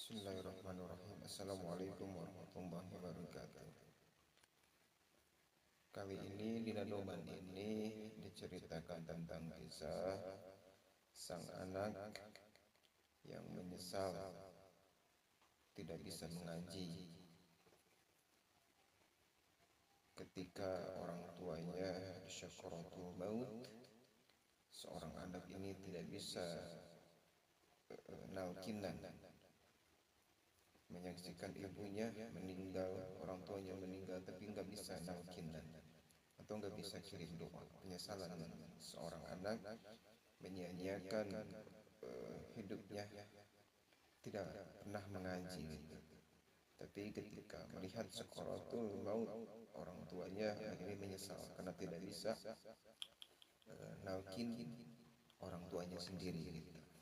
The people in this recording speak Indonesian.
Bismillahirrahmanirrahim. Assalamualaikum warahmatullahi wabarakatuh. Kali ini di Nadoman ini diceritakan tentang kisah sang anak yang menyesal tidak bisa mengaji ketika orang tuanya syakaratul maut. Seorang anak ini tidak bisa nalkinan, menyaksikan ibunya meninggal, orang tuanya meninggal, tapi nggak bisa nalkinan atau nggak bisa kirim doa. Penyesalan seorang anak menyia-nyiakan hidupnya, tidak pernah mengaji gitu. Tapi ketika melihat sakaratul maut, orang tuanya akhirnya menyesal karena tidak bisa nalkin orang tuanya sendiri gitu.